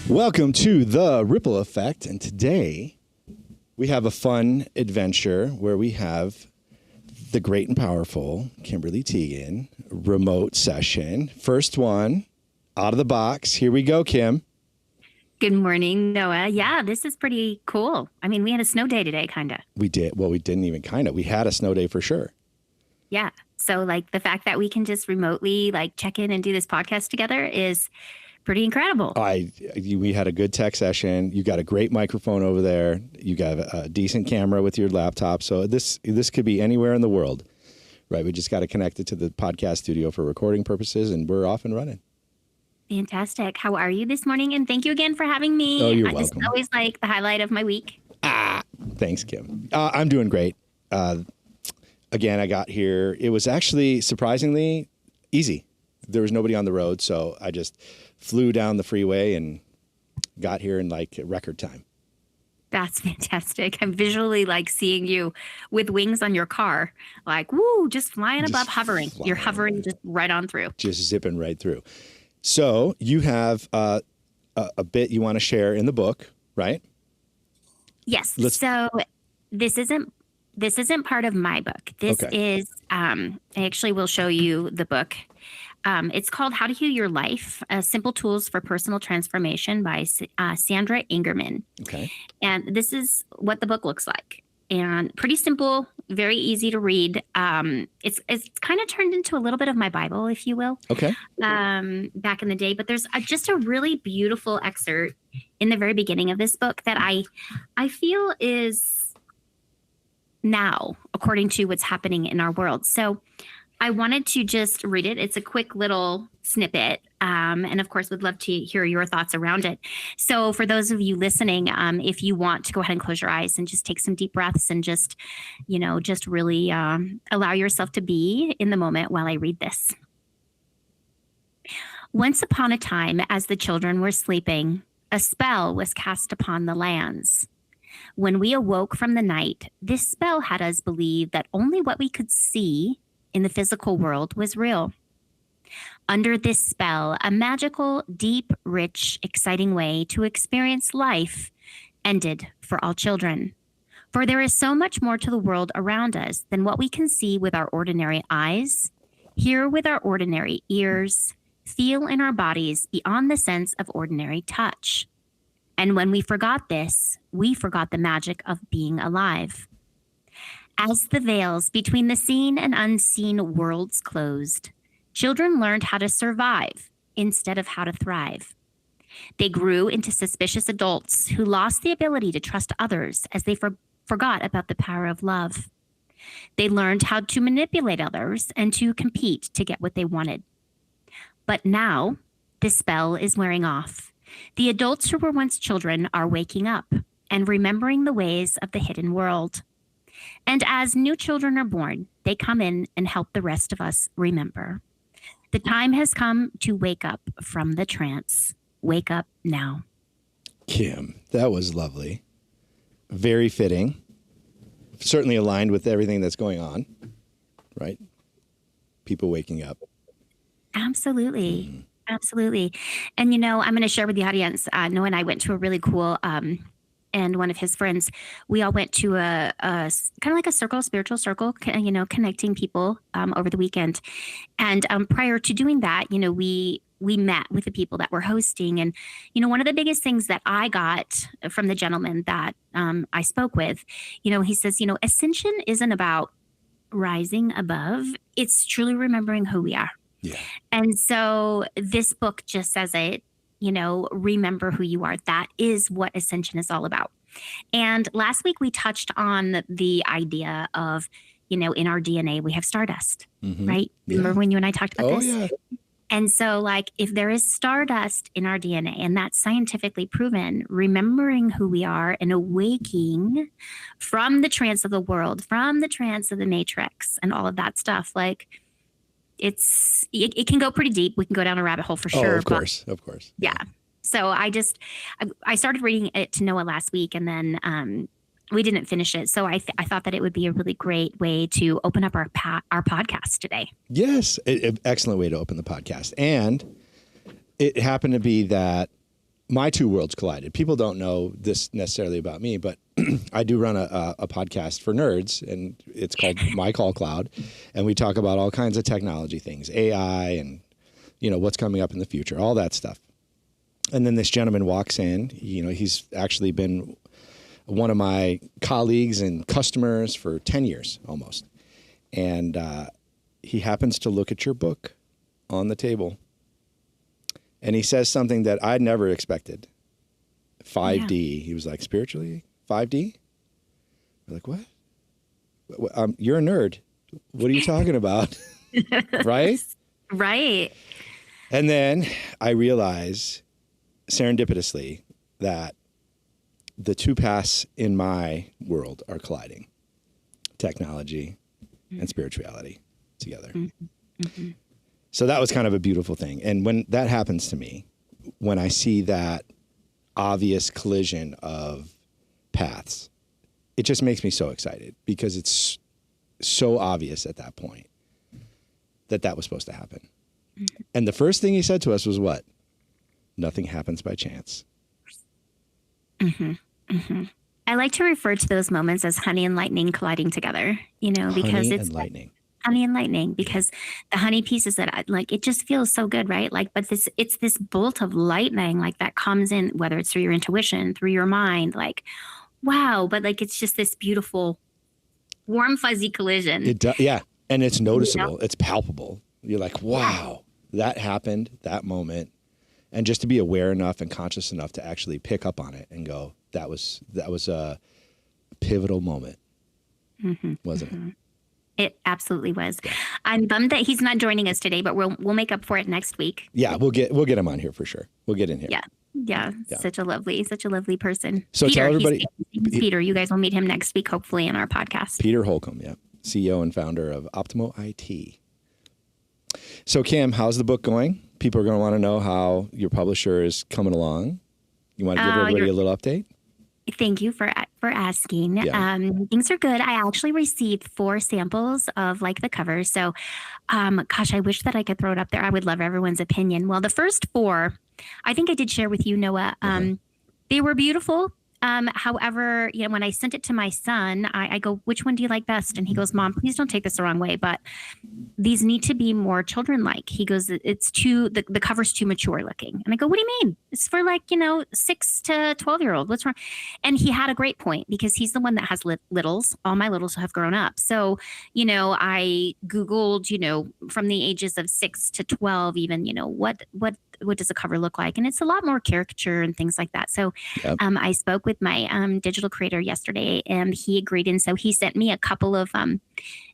Welcome to the Ripple Effect, and today we have a fun adventure where we have the great and powerful Kimberly Teagan remote session. First one out of the box. Here we go, Kim. Good morning, Noah. Yeah, this is pretty cool. I mean, we had a snow day today, kind of. We did. Well, we didn't even kind of. We had a snow day for sure. Yeah. So like the fact that we can just remotely like check in and do this podcast together is pretty incredible. We had a good tech session. You got a great microphone over there. You got a decent camera with your laptop. So this could be anywhere in the world, right? We just got to connect it to the podcast studio for recording purposes, and we're off and running. Fantastic. How are you this morning? And thank you again for having me. Oh, you're welcome. This is always like the highlight of my week. Thanks, Kim. I'm doing great. Again, I got here. It was actually surprisingly easy. There was nobody on the road, so I just flew down the freeway and got here in like record time. That's fantastic. I'm visually like seeing you with wings on your car, like, woo, just flying above, hovering. You're hovering just right on through. Just zipping right through. So you have a bit you want to share in the book, right? Yes. So this isn't part of my book. This is, I actually will show you the book. It's called How to Heal Your Life, Simple Tools for Personal Transformation by Sandra Ingerman. Okay. And this is what the book looks like. And pretty simple, very easy to read. It's kind of turned into a little bit of my Bible, if you will. Okay. Back in the day. But there's just a really beautiful excerpt in the very beginning of this book that I feel is now, according to what's happening in our world. So I wanted to just read it. It's a quick little snippet. And of course, would love to hear your thoughts around it. So for those of you listening, if you want to go ahead and close your eyes and just take some deep breaths and just really allow yourself to be in the moment while I read this. Once upon a time, as the children were sleeping, a spell was cast upon the lands. When we awoke from the night, this spell had us believe that only what we could see in the physical world was real. Under this spell, a magical, deep, rich, exciting way to experience life ended for all children. For there is so much more to the world around us than what we can see with our ordinary eyes, hear with our ordinary ears, feel in our bodies beyond the sense of ordinary touch. And when we forgot this, we forgot the magic of being alive. As the veils between the seen and unseen worlds closed, children learned how to survive instead of how to thrive. They grew into suspicious adults who lost the ability to trust others as they forgot about the power of love. They learned how to manipulate others and to compete to get what they wanted. But now, this spell is wearing off. The adults who were once children are waking up and remembering the ways of the hidden world. And as new children are born, they come in and help the rest of us remember. The time has come to wake up from the trance. Wake up now. Kim, that was lovely. Very fitting. Certainly aligned with everything that's going on, right? People waking up. Absolutely. Absolutely. And, I'm going to share with the audience, Noah and I went to a really cool and one of his friends, we all went to a kind of like a spiritual circle, connecting people over the weekend. And prior to doing that, we met with the people that were hosting. And, one of the biggest things that I got from the gentleman that I spoke with, he says, ascension isn't about rising above. It's truly remembering who we are. Yeah. And so this book just says it. Remember who you are. That is what ascension is all about. And last week we touched on the idea of, in our DNA, we have stardust, right? Yeah. Remember when you and I talked about this? Yeah. And so if there is stardust in our DNA, and that's scientifically proven, remembering who we are and awaking from the trance of the world, from the trance of the matrix and all of that stuff, it can go pretty deep. We can go down a rabbit hole for sure. Oh, of course. Yeah. So I started reading it to Noah last week, and then we didn't finish it. So I thought that it would be a really great way to open up our podcast today. Yes. Excellent way to open the podcast. And it happened to be that my two worlds collided. People don't know this necessarily about me, but I do run a podcast for nerds, and it's called My Call Cloud, and we talk about all kinds of technology things, AI, and what's coming up in the future, all that stuff. And then this gentleman walks in. He's actually been one of my colleagues and customers for 10 years almost, and he happens to look at your book on the table, and he says something that I'd never expected. 5D. Yeah. He was like, spiritually, 5D? We're like, what? You're a nerd. What are you talking about? Right? Right. And then I realize serendipitously that the two paths in my world are colliding. Technology and spirituality together. Mm-hmm. So that was kind of a beautiful thing. And when that happens to me, when I see that obvious collision of paths, it just makes me so excited because it's so obvious at that point that was supposed to happen. Mm-hmm. And the first thing he said to us was what? Nothing happens by chance. Mm-hmm. Mm-hmm. I like to refer to those moments as honey and lightning colliding together, because it's honey and lightning, because the honey pieces that it just feels so good, right? But it's this bolt of lightning, that comes in, whether it's through your intuition, through your mind, wow. But it's just this beautiful, warm, fuzzy collision. Yeah. And it's noticeable. It's palpable. You're like, wow, that happened, that moment. And just to be aware enough and conscious enough to actually pick up on it and go, that was a pivotal moment, wasn't it? It absolutely was. Yeah. I'm bummed that he's not joining us today, but we'll make up for it next week. Yeah, we'll get him on here for sure. We'll get in here. Yeah. Such a lovely person. So Peter, tell everybody, Peter, you guys will meet him next week, hopefully, in our podcast. Peter Holcomb, CEO and founder of Optimo IT. So Kim, how's the book going? People are going to want to know how your publisher is coming along. You want to give everybody a little update? Thank you for asking. Yeah. Things are good. I actually received 4 samples of the cover. So, gosh, I wish that I could throw it up there. I would love everyone's opinion. Well, the first 4, I think I did share with you, Noah. They were beautiful. However, when I sent it to my son, I go, which one do you like best? And he goes, Mom, please don't take this the wrong way, but these need to be more children-like. He goes, it's too, the cover's too mature looking. And I go, what do you mean? It's for 6 to 12-year-old. What's wrong? And he had a great point because he's the one that has littles. All my littles have grown up. So, I Googled, from the ages of 6 to 12, even, what does a cover look like? And it's a lot more caricature and things like that. So I spoke with my digital creator yesterday and he agreed. And so he sent me a couple of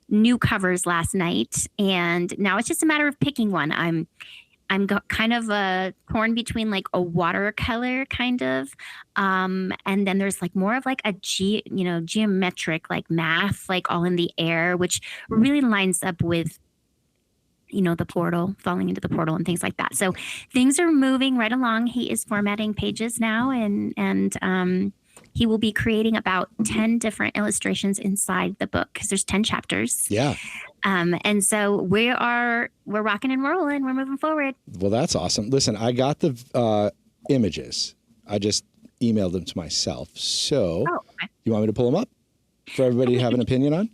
new covers last night. And now it's just a matter of picking one. I'm kind of torn between a watercolor kind of. And then there's more of a geometric, math, all in the air, which really lines up with the portal, falling into the portal and things like that. So things are moving right along. He is formatting pages now and he will be creating about 10 different illustrations inside the book because there's 10 chapters. Yeah. And so we're rocking and rolling. We're moving forward. Well, that's awesome. Listen, I got the images. I just emailed them to myself. So You want me to pull them up for everybody to have an opinion on?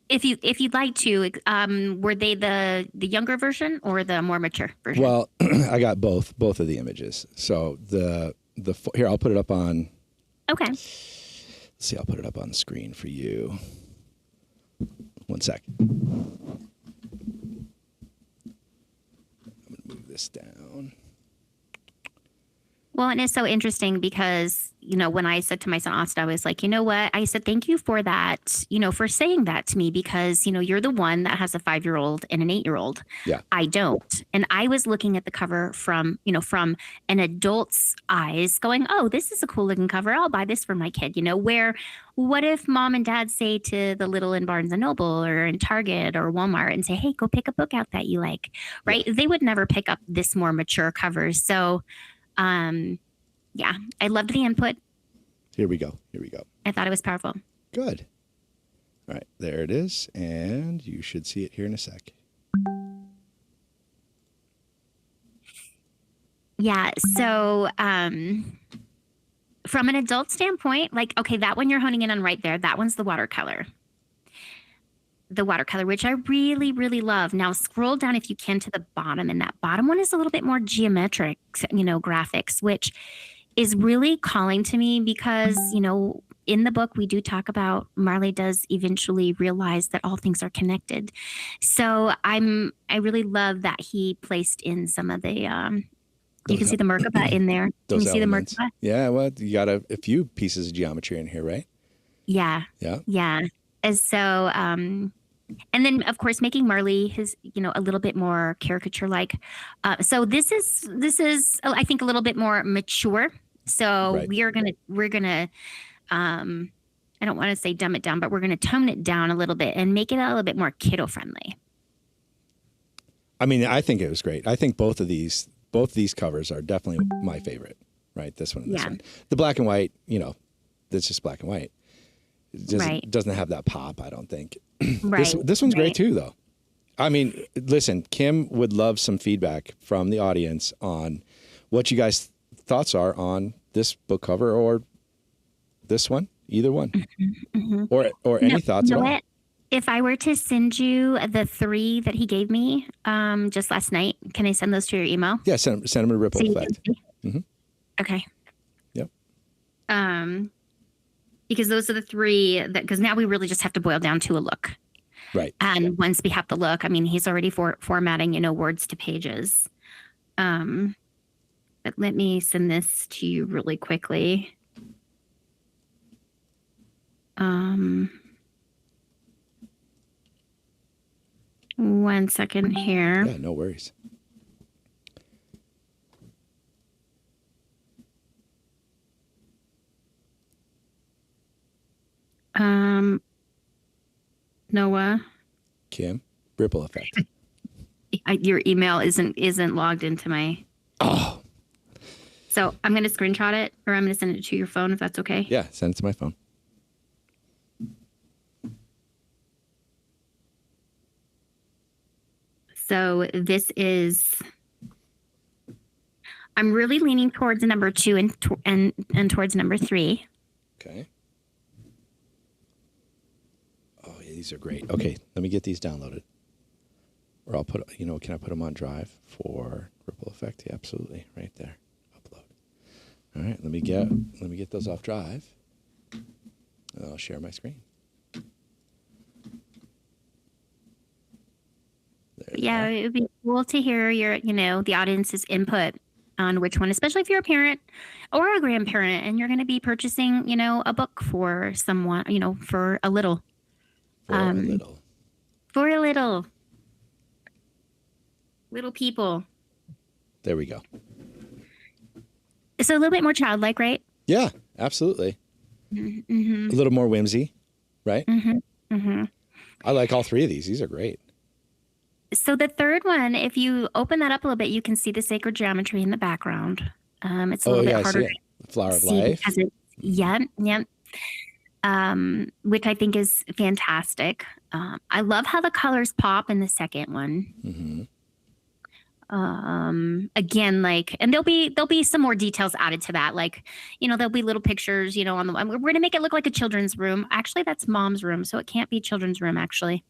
If you'd like to, were they the younger version or the more mature version? Well, I got both of the images. So here, I'll put it up on. Okay. Let's see, I'll put it up on the screen for you. One sec. I'm gonna move this down. Well, and it's so interesting because, when I said to my son, Austin, I was like, you know what? I said, thank you for that, for saying that to me because, you're the one that has a 5-year-old and an 8-year-old. Yeah. I don't. And I was looking at the cover from an adult's eyes going, oh, this is a cool looking cover. I'll buy this for my kid, what if mom and dad say to the little in Barnes and Noble or in Target or Walmart and say, hey, go pick a book out that you like, right? Yeah. They would never pick up this more mature covers. So, yeah, I loved the input. Here we go. I thought it was powerful. Good. All right, there it is. And you should see it here in a sec. Yeah. So from an adult standpoint, like, okay, that one you're honing in on right there. That one's the watercolor. The watercolor, which I really, really love. Now scroll down if you can to the bottom, and that bottom one is a little bit more geometric, graphics, which is really calling to me because, in the book, we do talk about Marley does eventually realize that all things are connected. So I really love that he placed in some of the, you can see the Merkaba in there. Can you see elements. The Merkaba? Yeah, well, you got a few pieces of geometry in here, right? Yeah. Yeah. Yeah. And so, and then of course making Marley his, a little bit more caricature-like. So this is, I think, a little bit more mature. So Right. we're gonna, I don't want to say dumb it down, but we're gonna tone it down a little bit and make it a little bit more kiddo friendly. I mean, I think it was great. I think both these covers are definitely my favorite. Right, this one and this one. The black and white, that's just black and white. It doesn't have that pop, I don't think. Right. This one's great too, though. I mean, listen, Kim would love some feedback from the audience on what you guys' thoughts are on this book cover or this one, either one, or any thoughts at all. If I were to send you the 3 that he gave me just last night, can I send those to your email? Yeah, send them to Rypple Effect. Okay. Yep. Because those are the 3 because now we really just have to boil down to a look. Right. And once we have the look, I mean, he's already formatting, words to pages. But let me send this to you really quickly. One second here. Yeah, no worries. Noah. Kim, Rypple Effect. Your email isn't logged into my. Oh. So I'm going to screenshot it, or I'm going to send it to your phone if that's okay. Yeah, send it to my phone. So this is. I'm really leaning towards number 2 and towards number 3. Okay. Oh, yeah, these are great. Okay, let me get these downloaded. Or I'll put, can I put them on Drive for Rypple Effect? Yeah, absolutely. Right there. Upload. All right, let me get those off Drive. And I'll share my screen. Yeah, it would be cool to hear your, the audience's input on which one, especially if you're a parent or a grandparent and you're going to be purchasing, a book for someone, for a little. For a little. Little people. There we go. So a little bit more childlike, right? Yeah, absolutely. Mm-hmm. A little more whimsy, right? Mm-hmm. Mm-hmm. I like all 3 of these. These are great. So the third one, if you open that up a little bit, you can see the sacred geometry in the background. It's a little bit harder to the Flower of see Life. because yeah. Which I think is fantastic. I love how the colors pop in the second one. Mm-hmm. Again, and there'll be some more details added to that. There'll be little pictures, on the one. We're going to make it look like a children's room. Actually, that's mom's room. So it can't be children's room, actually.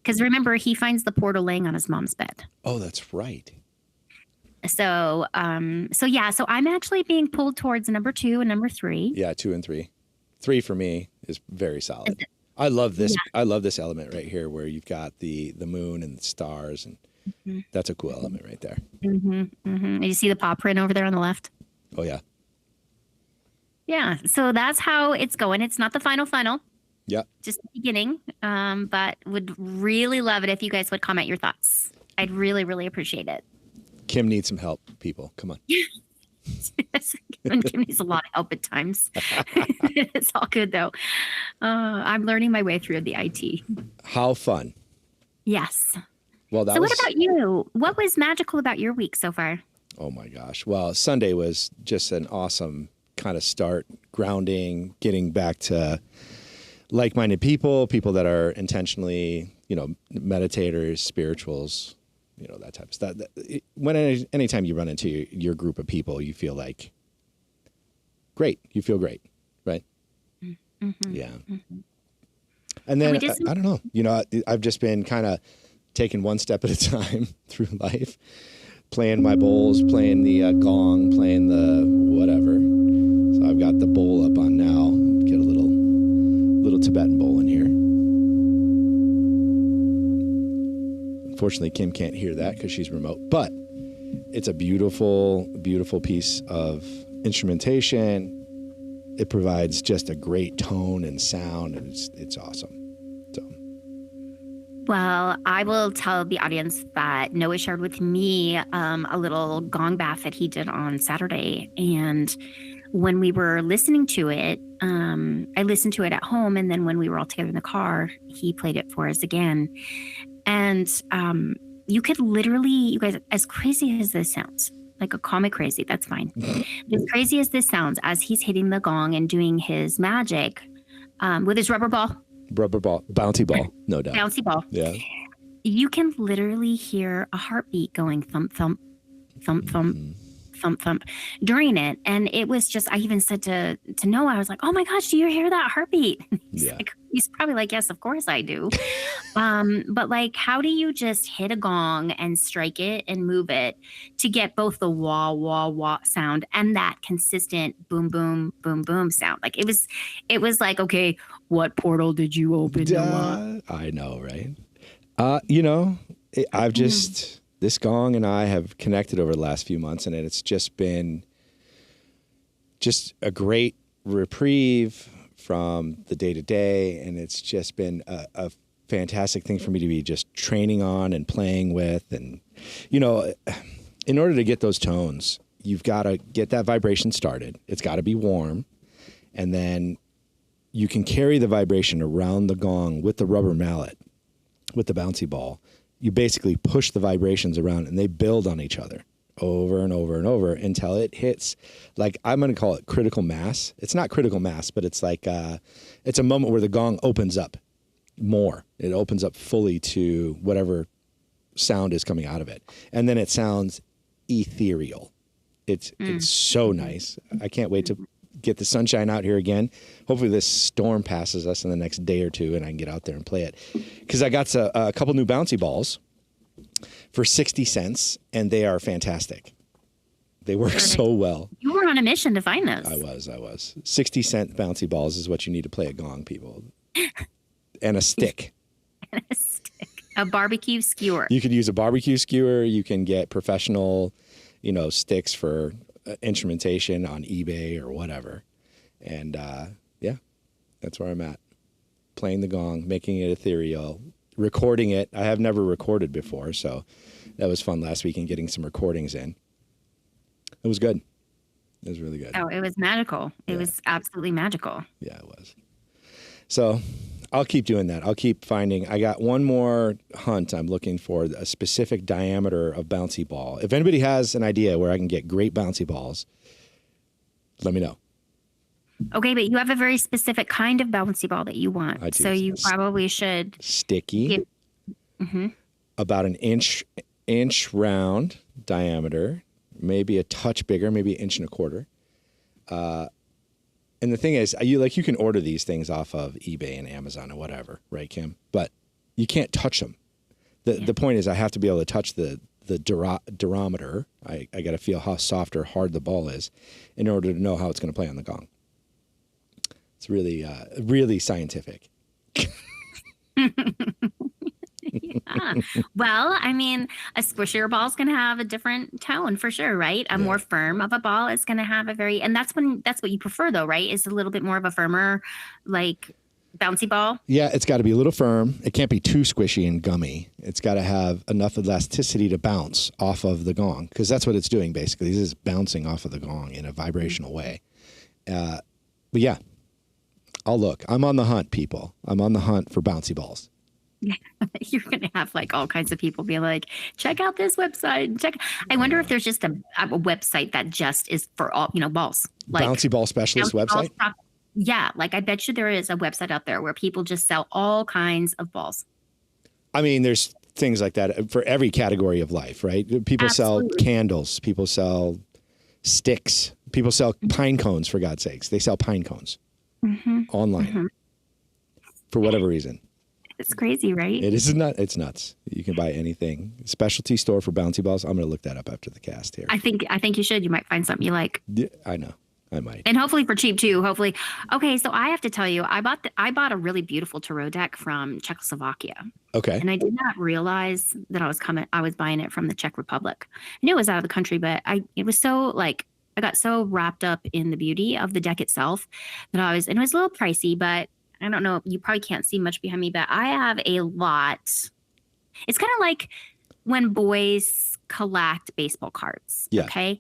Because remember, he finds the portal laying on his mom's bed. Oh, that's right. So I'm actually being pulled towards number 2 and number 3. Yeah, 2 and 3. 3 for me is very solid. I love this. Yeah. I love this element right here where you've got the moon and the stars, and that's a cool element right there. Mm-hmm, mm-hmm. And you see the paw print over there on the left? Oh, yeah. Yeah, so that's how it's going. It's not the final. Yeah. Just the beginning, but would really love it if you guys would comment your thoughts. I'd really, really appreciate it. Kim needs some help, people. Come on. Kim needs a lot of help at times. It's all good, though. I'm learning my way through the IT. How fun. Yes. Well, what about you? What was magical about your week so far? Oh, my gosh. Well, Sunday was just an awesome kind of start, grounding, getting back to like-minded people that are intentionally, meditators, spirituals, that type of stuff. Anytime you run into your group of people, you feel like great. You feel great, right? Mm-hmm. Yeah. Mm-hmm. And then I don't know. I've just been kind of taking one step at a time through life, playing my bowls, playing the gong, playing the whatever. So I've got the bowl up on now. Get a little Tibetan bowl in here. Unfortunately, Kim can't hear that because she's remote, but it's a beautiful, beautiful piece of instrumentation. It provides just a great tone and sound, and it's awesome. So, well, I will tell the audience that Noah shared with me a little gong bath that he did on Saturday, and when we were listening to it, I listened to it at home, and then when we were all together in the car, he played it for us again. And you could literally, you guys, as crazy as this sounds, like a comic crazy, that's fine. As crazy as this sounds, as he's hitting the gong and doing his magic with his rubber ball, bouncy ball, no doubt. Bouncy ball. Yeah. You can literally hear a heartbeat going thump, thump, thump, thump. Mm-hmm. Thump thump during it, and it was just, I even said to Noah, I was like, oh my gosh, do you hear that heartbeat? He's probably like, yes, of course I do. But like, how do you just hit a gong and strike it and move it to get both the wah wah wah sound and that consistent boom boom boom boom sound? Like it was like, okay, what portal did you open, Noah? I know, right? I've just this gong and I have connected over the last few months, and it's just been just a great reprieve from the day-to-day, and it's just been a fantastic thing for me to be just training on and playing with. And, in order to get those tones, you've got to get that vibration started. It's got to be warm, and then you can carry the vibration around the gong with the rubber mallet, with the bouncy ball. You basically push the vibrations around, and they build on each other over and over and over until it hits, like, I'm going to call it critical mass. It's not critical mass, but it's like it's a moment where the gong opens up more. It opens up fully to whatever sound is coming out of it. And then it sounds ethereal. It's so nice. I can't wait to get the sunshine out here again. Hopefully this storm passes us in the next day or two and I can get out there and play it. Because I got a couple new bouncy balls for 60 cents, and they are fantastic. They work so well. You were on a mission to find those. I was. 60-cent bouncy balls is what you need to play a gong, people. And a stick. A barbecue skewer. You could use a barbecue skewer. You can get professional, sticks for instrumentation on eBay or whatever. And that's where I'm at. Playing the gong, making it ethereal, recording it. I have never recorded before, so that was fun last week and getting some recordings in. It was good. It was really good. Oh, it was magical. It was absolutely magical. Yeah, it was. So I'll keep doing that. I'll keep finding. I got one more hunt. I'm looking for a specific diameter of bouncy ball. If anybody has an idea where I can get great bouncy balls, let me know. Okay, but you have a very specific kind of bouncy ball that you want. I do. So you probably should. Sticky. About an inch round diameter, maybe a touch bigger, maybe 1.25 inches. And the thing is, you can order these things off of eBay and Amazon or whatever, right, Kim? But you can't touch them. The point is, I have to be able to touch the durometer. I got to feel how soft or hard the ball is in order to know how it's going to play on the gong. It's really, really scientific. Well, I mean, a squishier ball is going to have a different tone for sure, right? A more firm of a ball is going to have a very, and that's what you prefer though, right? Is a little bit more of a firmer, like bouncy ball. Yeah, it's got to be a little firm. It can't be too squishy and gummy. It's got to have enough elasticity to bounce off of the gong, because that's what it's doing basically. This is bouncing off of the gong in a vibrational way. But yeah, I'll look. I'm on the hunt, people. I'm on the hunt for bouncy balls. Yeah, you're going to have like all kinds of people be like, check out this website. I wonder if there's just a website that just is for all, balls. Like bouncy ball specialist website? Yeah. Like I bet you there is a website out there where people just sell all kinds of balls. I mean, there's things like that for every category of life, right? People Absolutely. sell candles. People sell sticks. People sell pine cones, for God's sakes. They sell pine cones online for whatever reason. It's crazy, right? It is not. It's nuts. You can buy anything. Specialty store for bouncy balls. I'm going to look that up after the cast here. I think you should. You might find something you like. Yeah, I know. I might. And hopefully for cheap too. Hopefully. Okay, so I have to tell you, I bought a really beautiful tarot deck from Czechoslovakia. Okay. And I did not realize that I was buying it from the Czech Republic. I knew it was out of the country, but it was so like I got so wrapped up in the beauty of the deck itself that and it was a little pricey, but I don't know, you probably can't see much behind me, but I have a lot. It's kind of like when boys collect baseball cards. Yeah. Okay.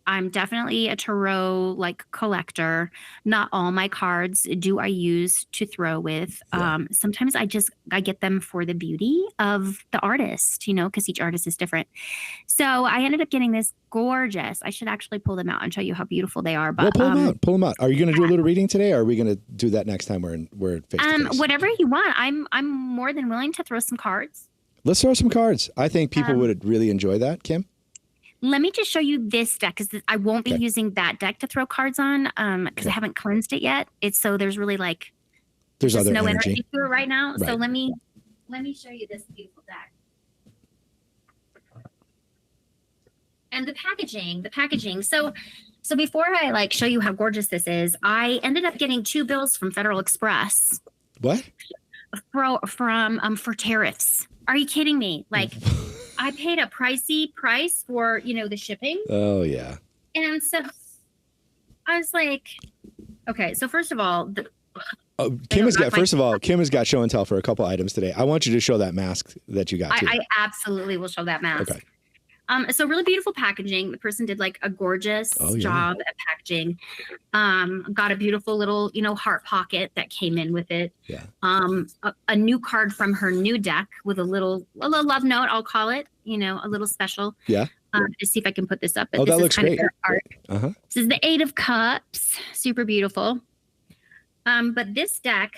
I'm definitely a tarot like collector. Not all my cards do I use to throw with. Yeah. Sometimes I get them for the beauty of the artist, because each artist is different. So I ended up getting this gorgeous. I should actually pull them out and show you how beautiful they are. But pull them out. Pull them out. Are you going to do a little reading today, or are we going to do that next time we're face to face? Whatever you want. I'm more than willing to throw some cards. Let's throw some cards. I think people would really enjoy that, Kim. Let me just show you this deck because I won't be using that deck to throw cards on because I haven't cleansed it yet. There's really there's just other no energy to it right now. Right. So let me show you this beautiful deck. And the packaging. So before I show you how gorgeous this is, I ended up getting 2 bills from Federal Express. What? For tariffs. Are you kidding me? I paid a pricey price for, the shipping. Oh, yeah. And so I was like, okay, so first of all, Kim has got show and tell for a couple items today. I want you to show that mask that you got too. I absolutely will show that mask. Okay. So really beautiful packaging. The person did a gorgeous job at packaging. Got a beautiful little, heart pocket that came in with it. Yeah. A new card from her new deck with a little love note, I'll call it, a little special. Yeah. To see if I can put this up. But that looks great. Art. This is the 8 of Cups. Super beautiful. But this deck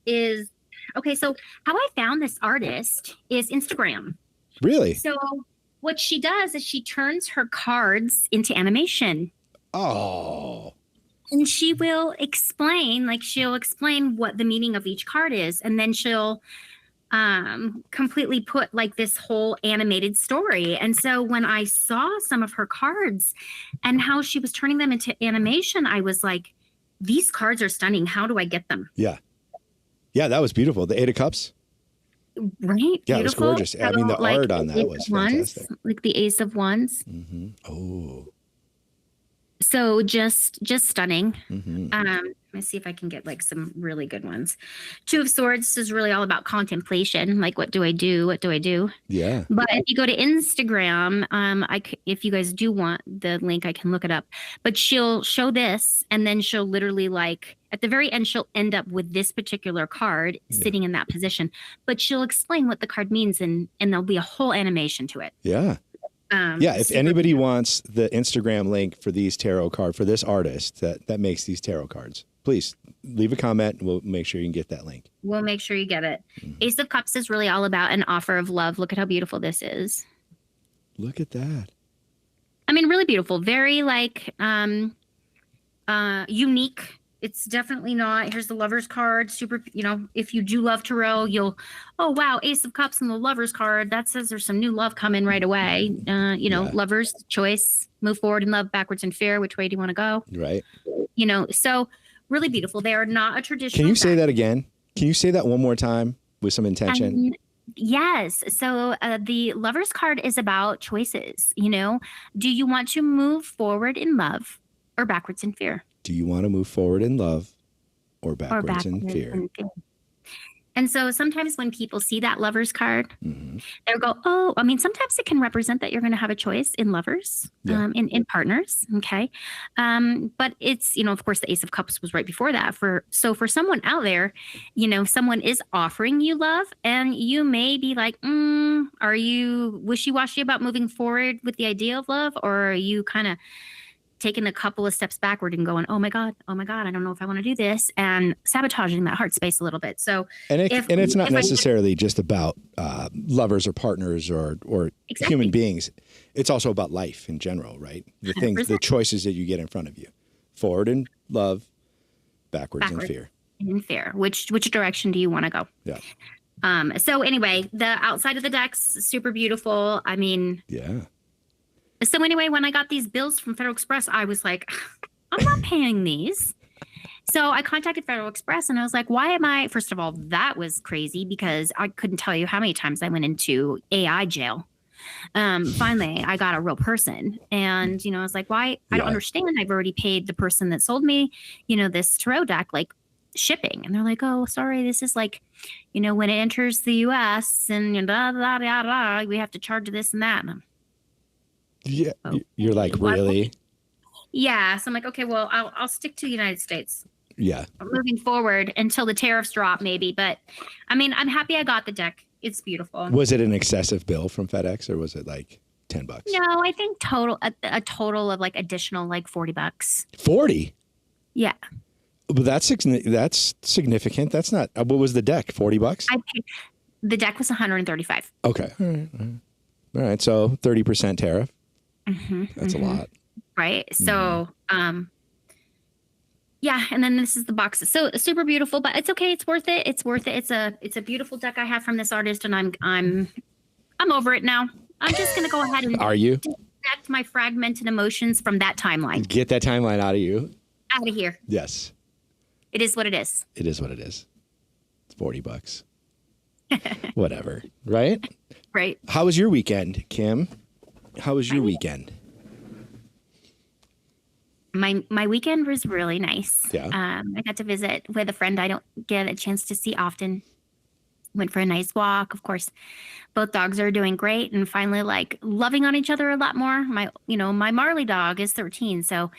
is, okay, so how I found this artist is Instagram. Really? So what she does is she turns her cards into animation. Oh. And she will explain, she'll explain what the meaning of each card is. And then she'll completely put this whole animated story. And so when I saw some of her cards and how she was turning them into animation, I was like, these cards are stunning. How do I get them? Yeah. Yeah, that was beautiful. The 8 of Cups. Right. Yeah, it was gorgeous. I mean, the art on that was fantastic. Like the Ace of Wands. Mm-hmm. Oh. So just stunning. Mm-hmm. Let's see if I can get some really good ones. 2 of Swords is really all about contemplation. What do I do? What do I do? Yeah. But if you go to Instagram, if you guys do want the link, I can look it up. But she'll show this, and then she'll literally at the very end, she'll end up with this particular card sitting in that position. But she'll explain what the card means, and there'll be a whole animation to it. Yeah. If anybody wants the Instagram link for these tarot cards, for this artist that makes these tarot cards, please leave a comment and we'll make sure you can get that link. We'll make sure you get it. Mm-hmm. Ace of Cups is really all about an offer of love. Look at how beautiful this is. Look at that. I mean, really beautiful. Very unique. It's definitely not. Here's the Lover's card. Super, if you do love tarot, oh, wow, Ace of Cups and the Lover's card. That says there's some new love coming right away. Lover's choice, move forward in love, backwards in fear. Which way do you want to go? Right. So really beautiful. They are not a traditional. Can you say that again? Can you say that one more time with some intention? Yes. So the Lover's card is about choices. Do you want to move forward in love or backwards in fear? Do you want to move forward in love or backwards in fear? And so sometimes when people see that Lover's card, mm-hmm. they'll go, oh, I mean, sometimes it can represent that you're going to have a choice in lovers, in partners. Okay. But it's, of course, the Ace of Cups was right before that. So for someone out there, someone is offering you love and you may be like, are you wishy-washy about moving forward with the idea of love? Or are you kind of taking a couple of steps backward and going, oh my God, I don't know if I want to do this, and sabotaging that heart space a little bit. So, it's not necessarily just about lovers or partners or Exactly. human beings. It's also about life in general, right? The things, 100%. the choices that you get in front of you. Forward in love, backwards in fear. In fear. Which direction do you want to go? Yeah. So anyway, the outside of the deck's super beautiful. I mean, yeah. So anyway, when I got these bills from Federal Express, I was like, I'm not paying these. So I contacted Federal Express and I was like, why am I? First of all, that was crazy because I couldn't tell you how many times I went into AI jail. Finally, I got a real person. And, I was like, why? I don't understand. I've already paid the person that sold me, this tarot deck, like shipping. And they're like, oh, sorry. This is like, when it enters the US and blah, blah, blah, blah, we have to charge this and that. And yeah. You're like, really? Yeah. So I'm like, okay, well, I'll stick to the United States. Yeah. Moving forward until the tariffs drop, maybe. But I mean, I'm happy I got the deck. It's beautiful. Was it an excessive bill from FedEx or was it like $10? No, I think a total of like additional like $40. 40? Yeah. But that's significant. That's not, what was the deck? $40? The deck was $135. Okay. All right. So 30% tariff. That's a lot. Right. So, yeah. And then this is the box. So super beautiful, but it's okay. It's worth it. It's worth it. It's a beautiful deck I have from this artist, and I'm over it now. I'm just going to go ahead and disconnect my fragmented emotions from that timeline. Get that timeline out of you. Out of here. Yes. It is what it is. It is what it is. It's $40. Whatever. Right? Right. How was your weekend, Kim? How was your weekend? My weekend was really nice. Yeah. I got to visit with a friend I don't get a chance to see often. Went for a nice walk. Of course, both dogs are doing great and finally like loving on each other a lot more. My Marley dog is 13, so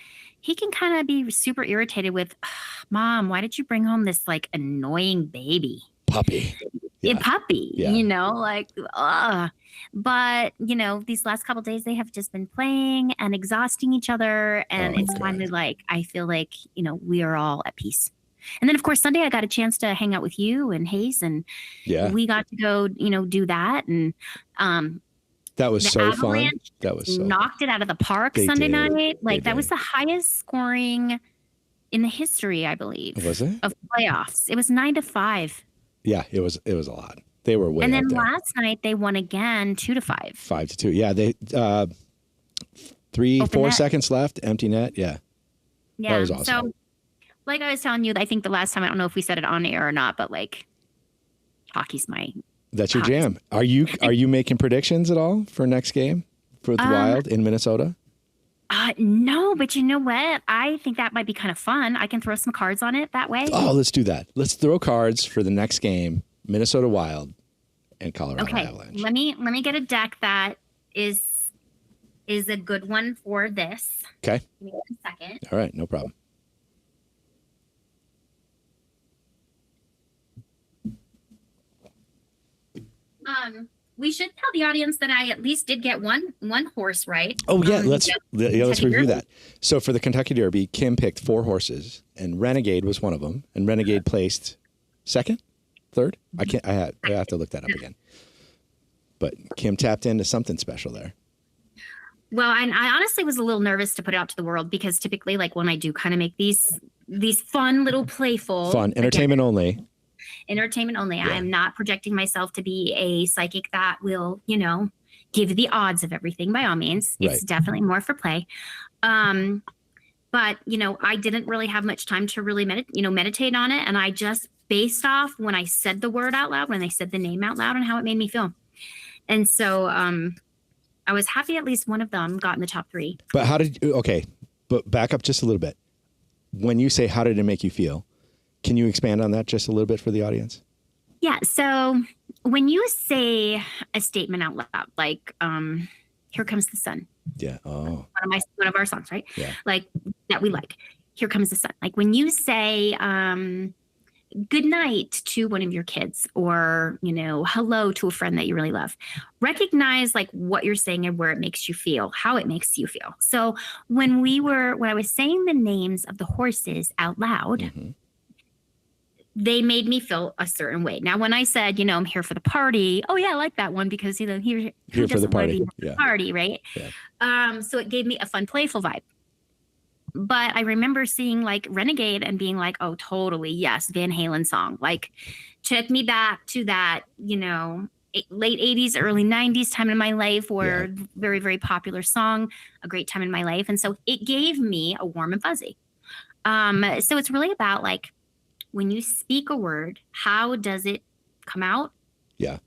he can kind of be super irritated with, Mom, why did you bring home this like annoying baby? Puppy. Yeah. Puppy, Yeah. like, but, these last couple of days, they have just been playing and exhausting each other. And it's finally like, I feel like, we are all at peace. And then, of course, Sunday, I got a chance to hang out with you and Hayes, and we got to go, do that. And that was so fun. That was so knocked it out of the park Sunday night. Like, that was the highest scoring in the history, I believe. Was it? Of playoffs. It was 9-5. Yeah, it was a lot. They were way. And then up there. last night they won again 2-5. 5-2. Yeah, they 3-4 seconds left, empty net. Yeah. Yeah. That was awesome. So like I was telling you, I think the last time, I don't know if we said it on air or not, but like hockey's That's your jam. Are you making predictions at all for next game for the Wild in Minnesota? No, but you know what? I think that might be kind of fun. I can throw some cards on it that way. Oh, let's do that. Let's throw cards for the next game, Minnesota Wild and Colorado Avalanche. Let me get a deck that is a good one for this. Okay. Give me 1 second. All right, no problem. We should tell the audience that I at least did get one horse right. Oh yeah, let's review that. So for the Kentucky Derby, Kim picked 4 horses, and Renegade was one of them. And Renegade placed second, third. I have to look that up again. But Kim tapped into something special there. Well, and I honestly was a little nervous to put it out to the world because typically, like when I do kind of make these fun little playful entertainment only. Entertainment only. Yeah. I am not projecting myself to be a psychic that will, give the odds of everything by all means. It's definitely more for play. But, I didn't really have much time to really meditate on it. And I just based off when I said the word out loud, when I said the name out loud and how it made me feel. And so I was happy at least one of them got in the top 3. But but back up just a little bit. When you say, how did it make you feel? Can you expand on that just a little bit for the audience? Yeah. So when you say a statement out loud, like, here comes the sun. Yeah. Oh. One of our songs, right? Yeah. Like that we like. Here comes the sun. Like when you say, good night to one of your kids, or, hello to a friend that you really love. Recognize like what you're saying and where it makes you feel, how it makes you feel. So when I was saying the names of the horses out loud, they made me feel a certain way. Now, when I said, I'm here for the party. Oh yeah, I like that one because, who Here for doesn't the party. want to be at the party, right? Yeah. So it gave me a fun, playful vibe. But I remember seeing like Renegade and being like, oh, totally. Yes. Van Halen song, like took me back to that, late 80s, early 90s time in my life, where very, very popular song, a great time in my life. And so it gave me a warm and fuzzy. So it's really about like, when you speak a word, how does it come out? Yeah.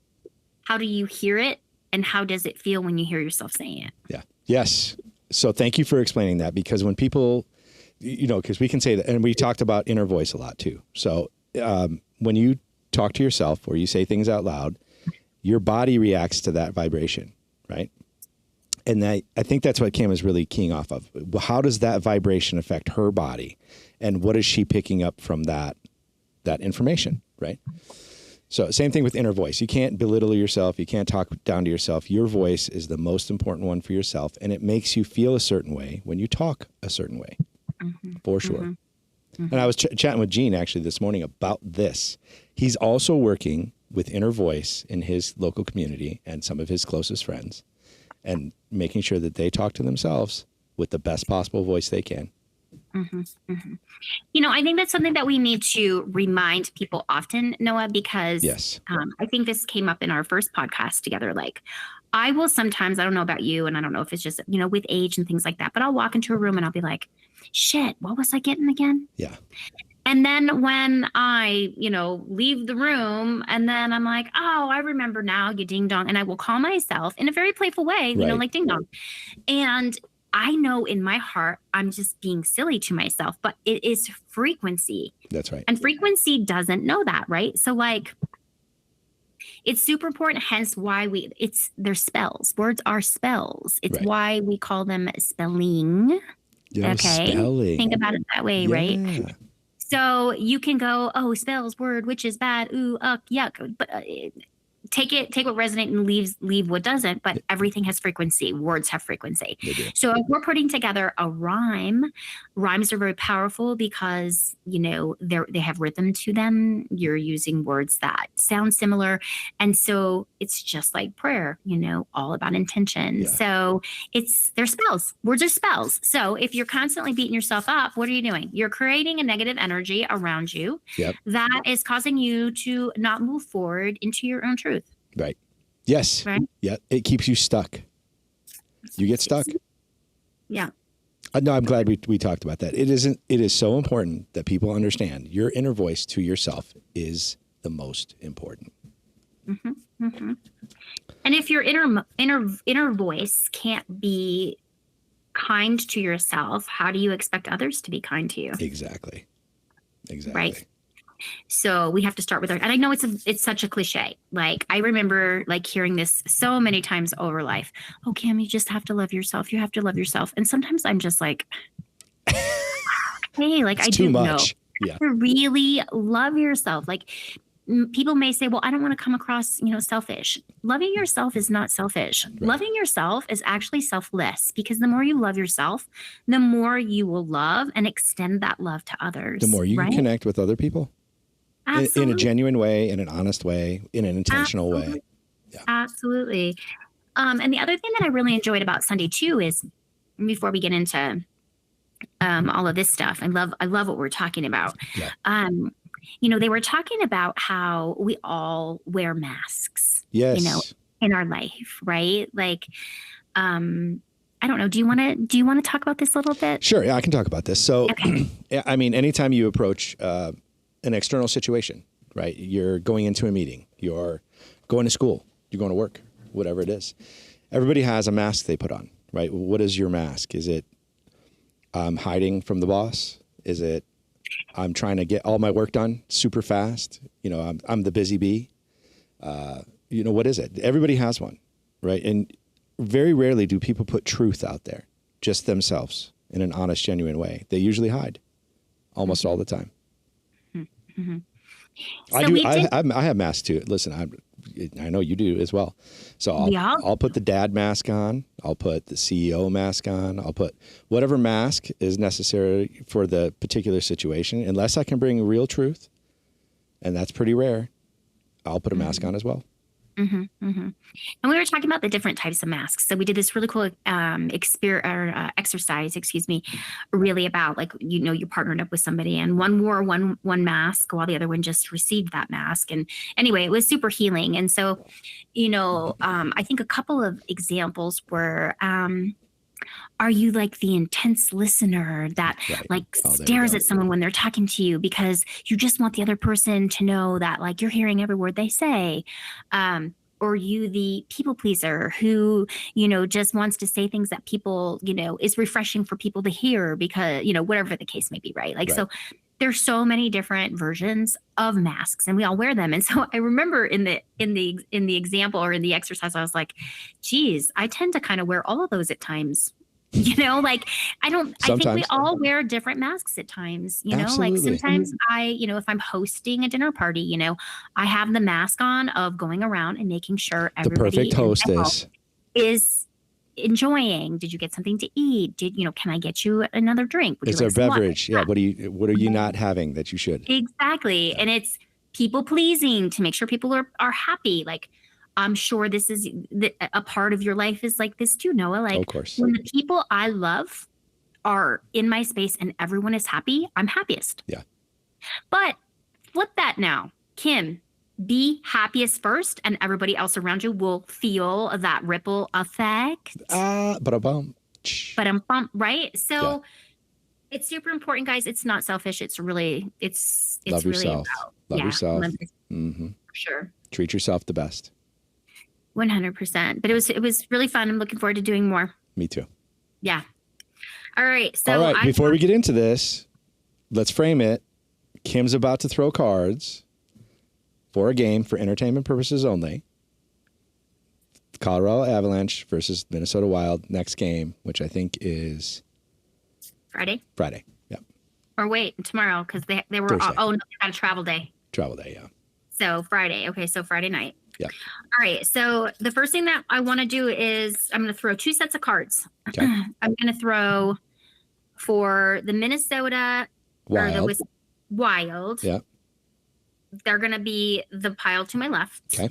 How do you hear it? And how does it feel when you hear yourself saying it? Yeah. Yes. So thank you for explaining that, because when people, because we can say that, and we talked about inner voice a lot too. So when you talk to yourself or you say things out loud, your body reacts to that vibration, right? And I think that's what Kim is really keying off of. How does that vibration affect her body? And what is she picking up from that information, right? So same thing with inner voice. You can't belittle yourself. You can't talk down to yourself. Your voice is the most important one for yourself. And it makes you feel a certain way when you talk a certain way, for sure. And I was chatting with Gene actually this morning about this. He's also working with inner voice in his local community and some of his closest friends, and making sure that they talk to themselves with the best possible voice they can. I think that's something that we need to remind people often, Noah, because I think this came up in our first podcast together. Like, I will sometimes, I don't know about you, and I don't know if it's just, with age and things like that, but I'll walk into a room and I'll be like, shit, what was I getting again? Yeah. And then when I, leave the room, and then I'm like, oh, I remember now, you ding dong. And I will call myself in a very playful way, like ding dong. And I know in my heart, I'm just being silly to myself, but it is frequency. That's right. And frequency doesn't know that, right? So like, it's super important. Hence why they're spells. Words are spells. It's why we call them spelling. Okay. Spelling. Think about it that way, right? So you can go, oh, spells, word, which is bad, ooh, yuck. But take what resonates and leave what doesn't. But everything has frequency. Words have frequency. So if we're putting together a rhyme, rhymes are very powerful because, they have rhythm to them. You're using words that sound similar. And so it's just like prayer, all about intention. Yeah. So they're spells. Words are spells. So if you're constantly beating yourself up, what are you doing? You're creating a negative energy around you that is causing you to not move forward into your own truth. Right. Yes. Right? Yeah. It keeps you stuck. You get stuck. Yeah. No, I'm glad we talked about that. It is so important that people understand your inner voice to yourself is the most important. And if your inner voice can't be kind to yourself, how do you expect others to be kind to you? Exactly. Right. So we have to start with and I know it's such a cliche. Like, I remember like hearing this so many times over life. Oh, Kim, you just have to love yourself. You have to love yourself. And sometimes I'm just like, hey, like, I do know. You have to really love yourself. Like, people may say, well, I don't want to come across, selfish. Loving yourself is not selfish. Right. Loving yourself is actually selfless, because the more you love yourself, the more you will love and extend that love to others. The more you can connect with other people. In a genuine way, in an honest way, in an intentional way. Yeah. Absolutely. And the other thing that I really enjoyed about Sunday too is, before we get into all of this stuff, I love what we're talking about. Yeah. They were talking about how we all wear masks. Yes. In our life, right? Like, I don't know. Do you want to talk about this a little bit? Sure. Yeah, I can talk about this. So, I mean, anytime you approach an external situation, right? You're going into a meeting, you're going to school, you're going to work, whatever it is. Everybody has a mask they put on, right? What is your mask? Is it I'm hiding from the boss? Is it I'm trying to get all my work done super fast? I'm the busy bee. What is it? Everybody has one, right? And very rarely do people put truth out there, just themselves, in an honest, genuine way. They usually hide almost all the time. I So do. we did. I have masks too. Listen, I know you do as well. So I'll put the dad mask on. I'll put the CEO mask on. I'll put whatever mask is necessary for the particular situation, unless I can bring real truth, and that's pretty rare. I'll put a mask on as well. And we were talking about the different types of masks. So we did this really cool exercise, really about like, you partnered up with somebody and one wore one mask while the other one just received that mask. And anyway, it was super healing. And so, I think a couple of examples were, are you like the intense listener that stares at someone when they're talking to you because you just want the other person to know that like you're hearing every word they say? Or you the people pleaser who, just wants to say things that people, is refreshing for people to hear because, whatever the case may be, right? So there's so many different versions of masks and we all wear them. And so I remember in the example or in the exercise, I was like, geez, I tend to kind of wear all of those at times. I think we all wear different masks at times, Absolutely. like sometimes if I'm hosting a dinner party, I have the mask on of going around and making sure everybody the perfect hostess is enjoying. Did you get something to eat? Can I get you another drink? Is there a beverage? Yeah. What are you not having that you should? Exactly. Yeah. And it's people pleasing to make sure people are happy. Like, I'm sure this is a part of your life is like this too, Noah. Like, of course. When the people I love are in my space and everyone is happy, I'm happiest. Yeah. But flip that now. Kim, be happiest first and everybody else around you will feel that ripple effect. Right? So it's super important, guys. It's not selfish. It's really, it's love really yourself. About, love yourself. For sure. Treat yourself the best. 100%. But it was really fun. I'm looking forward to doing more. Me too. Yeah. All right. So all right. Before we get into this, let's frame it. Kim's about to throw cards for a game for entertainment purposes only. Colorado Avalanche versus Minnesota Wild next game, which I think is Friday. Yep. Or wait, tomorrow because they were Thursday. they had a travel day. Yeah. So Friday. Okay, so Friday night. Yeah. All right. So the first thing that I want to do is I'm going to throw 2 sets of cards. Okay. I'm going to throw for the Minnesota Wild. or the Wild. Yeah. They're going to be the pile to my left. Okay.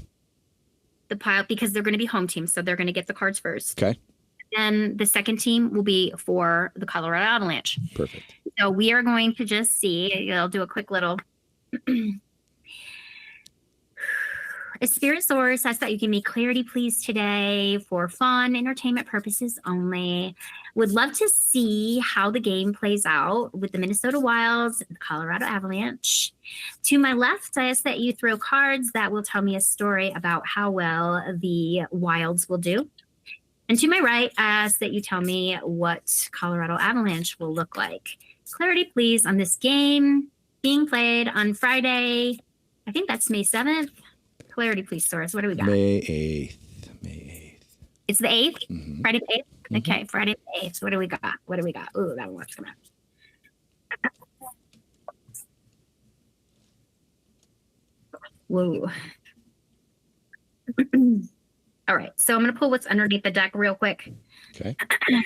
The pile because they're going to be home teams, so they're going to get the cards first. Okay. Then the second team will be for the Colorado Avalanche. Perfect. So we are going to just see. I'll do a quick little. A spirit source asks that you give me clarity, please, today for fun, entertainment purposes only. Would love to see how the game plays out with the Minnesota Wilds and the Colorado Avalanche. To my left, I ask that you throw cards that will tell me a story about how well the Wilds will do. And to my right, I ask that you tell me what Colorado Avalanche will look like. Clarity, please, on this game being played on Friday. I think that's May 7th. Clarity, please, source. What do we got? May 8th. It's the 8th? Mm-hmm. Friday the 8th? Mm-hmm. Okay, Friday the 8th. What do we got? Ooh, that one's coming up. Whoa. All right, so I'm going to pull what's underneath the deck real quick. Okay.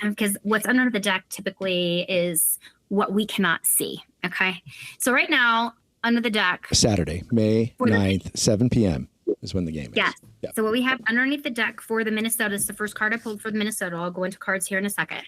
Because what's under the deck typically is what we cannot see. Okay. So right now, under the deck. Saturday, May 9th, 7 p.m. is when the game is. Yes. Yep. So what we have underneath the deck for the Minnesota is the first card I pulled for the Minnesota. I'll go into cards here in a second.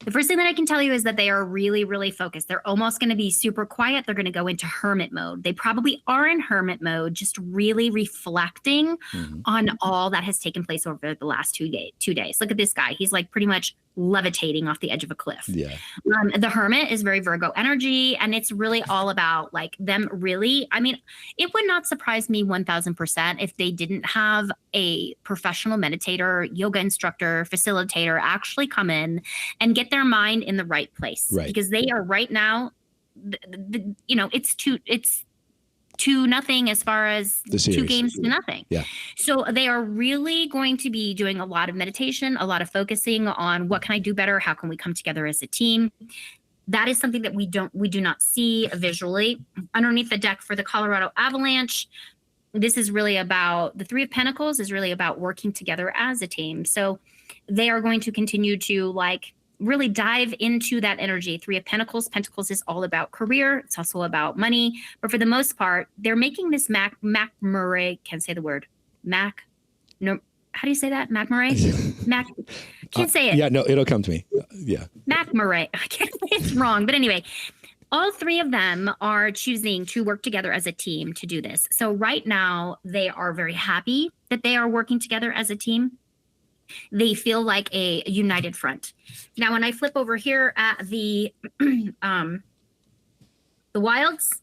The first thing that I can tell you is that they are really, really focused. They're almost going to be super quiet. They're going to go into hermit mode. They probably are in hermit mode, just really reflecting on all that has taken place over the last 2 days. Look at this guy. He's like pretty much levitating off the edge of a cliff. Yeah. The hermit is very Virgo energy, and it's really all about like them really. I mean, it would not surprise me 1000% if they didn't have a professional meditator, yoga instructor, facilitator actually come in and get their mind in the right place. Right. Because they are right now, it's 2-0 as far as the series. 2 games to nothing. Yeah. So they are really going to be doing a lot of meditation, a lot of focusing on what can I do better? How can we come together as a team? that is something that we do not see visually. Underneath the deck for the Colorado Avalanche, this is really about, the Three of Pentacles is really about working together as a team. So they are going to continue to like really dive into that energy. Three of Pentacles. Pentacles is all about career. It's also about money. But for the most part, they're making this Murray, can't say the word. No, how do you say that? Murray? Can't say it. Yeah, no, it'll come to me. Yeah. Murray. I can't say it's wrong. But anyway, all three of them are choosing to work together as a team to do this. So right now, they are very happy that they are working together as a team. They feel like a united front. Now, when I flip over here at the Wilds,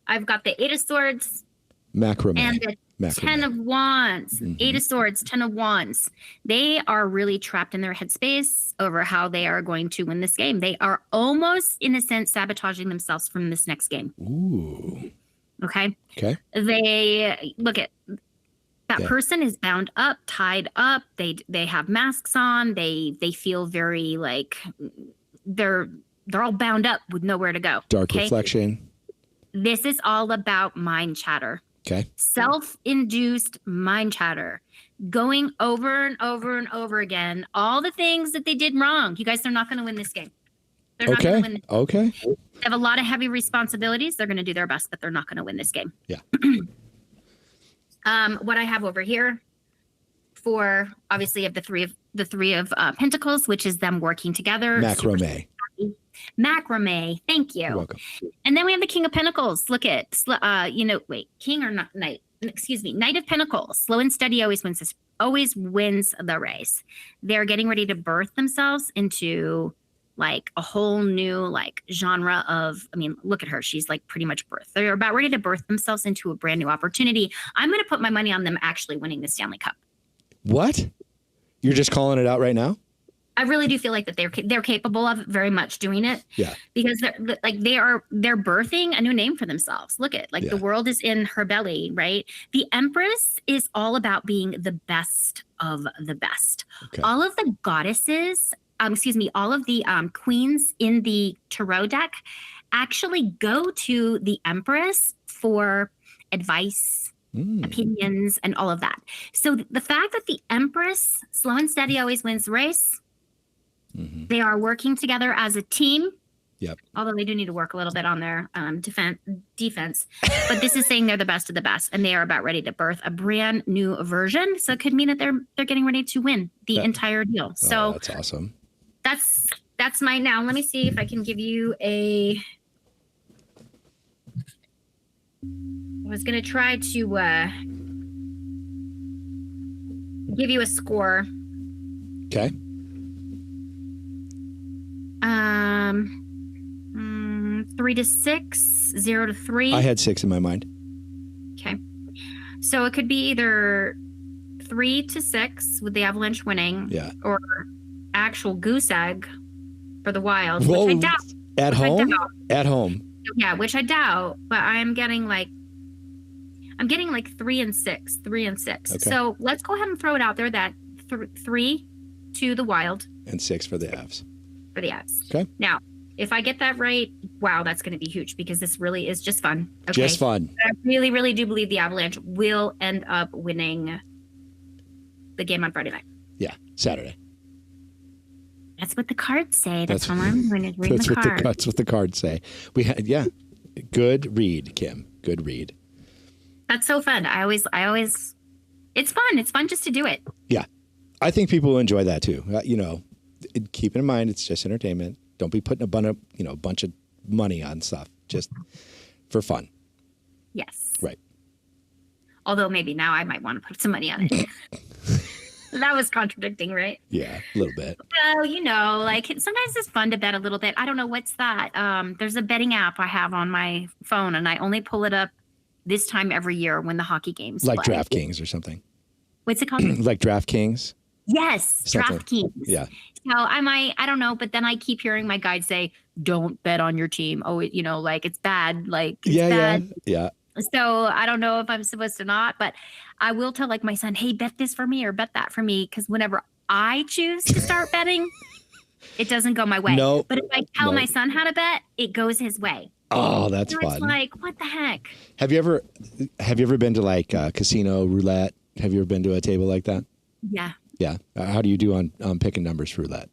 I've got the Eight of Swords Macrame. and the Ten of Wands. Mm-hmm. Eight of Swords, Ten of Wands. They are really trapped in their headspace over how they are going to win this game. They are almost, in a sense, sabotaging themselves from this next game. Ooh. Okay. They look at that person is bound up, tied up. They have masks on. They feel very like they're all bound up with nowhere to go. Dark reflection. This is all about mind chatter. Okay. Self-induced mind chatter. Going over and over and over again. All the things that they did wrong. You guys are not going to win this game. They're not going to win this game. Okay. They have a lot of heavy responsibilities. They're going to do their best, but they're not going to win this game. Yeah. What I have over here for obviously of the three of Pentacles, which is them working together. Macrame. Thank you. You're welcome. And then we have the King of Pentacles. Look at, King or not Knight. Excuse me. Knight of Pentacles. Slow and steady always wins the race. They're getting ready to birth themselves into like a whole new like genre of, look at her. She's like pretty much birthed. They're about ready to birth themselves into a brand new opportunity. I'm going to put my money on them actually winning the Stanley Cup. What? You're just calling it out right now? I really do feel like that they're capable of very much doing it. Yeah. Because they're birthing a new name for themselves. Look at the world is in her belly, right? The Empress is all about being the best of the best. Okay. All of the goddesses, all of the queens in the tarot deck actually go to the Empress for advice, opinions, and all of that. So the fact that the Empress, slow and steady always wins the race. Mm-hmm. They are working together as a team. Yep. Although they do need to work a little bit on their defense. But this is saying they're the best of the best, and they are about ready to birth a brand new version. So it could mean that they're getting ready to win the entire deal. So that's awesome. That's mine now. Let me see if I can give you I was going to try to give you a score. Okay. 3 to 6, 0 to 3. I had 6 in my mind. Okay. So it could be either 3 to 6 with the Avalanche winning, or actual goose egg for the Wilds, Whoa. which I doubt. At home? At home. Yeah, which I doubt, but I'm getting like 3 and 6. Okay. So let's go ahead and throw it out there that 3 to the Wild. And 6 for the Avs. Okay. Now, if I get that right, wow, that's going to be huge because this really is just fun. Okay. Just fun. I really, really do believe the Avalanche will end up winning the game on Friday night. Yeah, Saturday. That's what the cards say. That's what I'm going to read the cards. That's what the cards say. Good read, Kim. Good read. That's so fun. I always, it's fun. It's fun just to do it. Yeah. I think people will enjoy that too. Keep in mind, it's just entertainment. Don't be putting a bunch of money on stuff just for fun. Yes. Right. Although maybe now I might want to put some money on it. That was contradicting, right? Yeah, a little bit. Well, sometimes it's fun to bet a little bit. I don't know what's that. There's a betting app I have on my phone, and I only pull it up this time every year when the hockey games like play. DraftKings or something. What's it called? Like DraftKings. Yes, DraftKings. Yeah. So I don't know, but then I keep hearing my guide say, "Don't bet on your team. Oh, it's bad. It's bad." Yeah. So I don't know if I'm supposed to not, but I will tell my son, "Hey, bet this for me or bet that for me," because whenever I choose to start betting, It doesn't go my way. No. But if I tell my son how to bet, it goes his way. Oh, that's fun. It's like, what the heck? Have you ever been to like casino roulette? Have you ever been to a table like that? Yeah. Yeah. How do you do on picking numbers for roulette?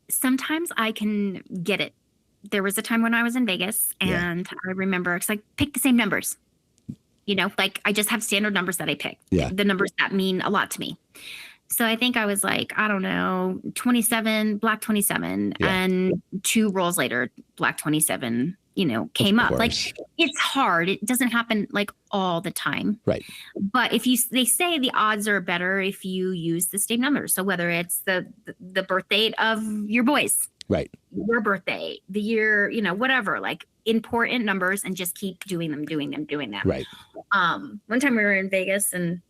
Sometimes I can get it. There was a time when I was in Vegas, and I remember because I picked the same numbers. You know, like I just have standard numbers that I pick. Yeah. The numbers that mean a lot to me. So I think I was like, I don't know, 27, black 27, and 2 rolls later, black 27, came up. Like, it's hard. It doesn't happen like all the time. Right. But they say the odds are better if you use the same numbers. So whether it's the birth date of your boys, right, your birthday, the year, whatever, like important numbers, and just keep doing them. Right. One time we were in Vegas, and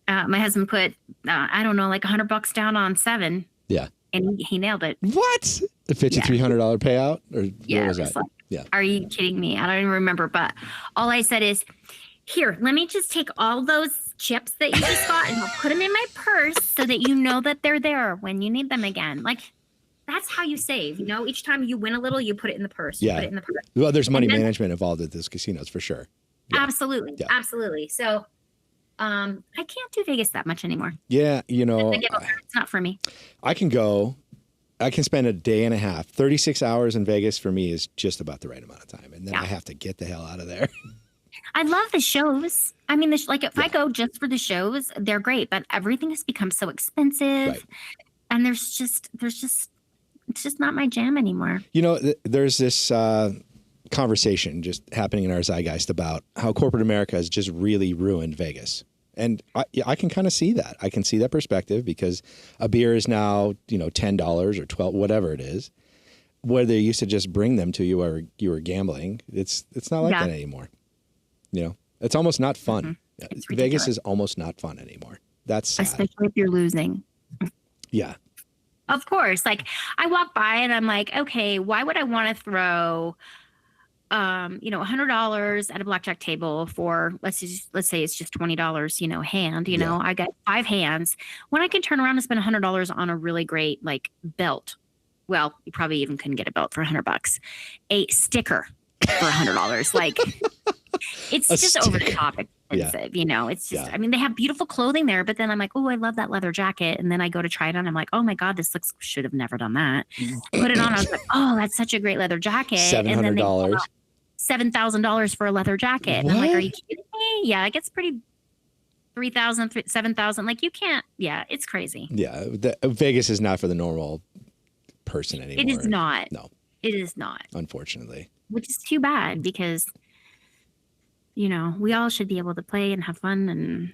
my husband put, I don't know, like $100 down on 7. Yeah. And he nailed it. What? The $5,300 payout? Or what was that? Like, are you kidding me? I don't even remember. But all I said is, here, let me just take all those chips that you just got and I'll put them in my purse so that you know that they're there when you need them again. Like, that's how you save. Each time you win a little, you put it in the purse. You put it in the purse. Well, there's money management involved at those casinos for sure. Yeah. Absolutely. Yeah. Absolutely. So I can't do Vegas that much anymore. Yeah. It's not for me. I can spend a day and a half. 36 hours in Vegas for me is just about the right amount of time. And then I have to get the hell out of there. I love the shows. I mean, if I go just for the shows, they're great, but everything has become so expensive. Right. And it's just not my jam anymore. There's this conversation just happening in our zeitgeist about how corporate America has just really ruined Vegas. And I can kind of see that. I can see that perspective because a beer is now, $10 or $12, whatever it is. Where they used to just bring them to you or you were gambling. It's not like that anymore. It's almost not fun. Mm-hmm. Vegas is almost not fun anymore. That's sad. Especially if you're losing. Yeah. Of course. Like, I walk by and I'm like, okay, why would I want to throw $100 at a blackjack table for let's say it's just $20, hand, I got 5 hands when I can turn around and spend $100 on a really great like belt. Well, you probably even couldn't get a belt for $100, a sticker for $100. Like, it's just over the top expensive, it's just, I mean, they have beautiful clothing there, but then I'm like, oh, I love that leather jacket. And then I go to try it on. I'm like, oh my God, should have never done that. Put it on. I was like, oh, that's such a great leather jacket. $700. $7,000 for a leather jacket. And I'm like, are you kidding me? Yeah, it gets pretty. 3,000, 7,000. Like, you can't. Yeah, it's crazy. Yeah, Vegas is not for the normal person anymore. It is not. No, it is not. Unfortunately, which is too bad because we all should be able to play and have fun and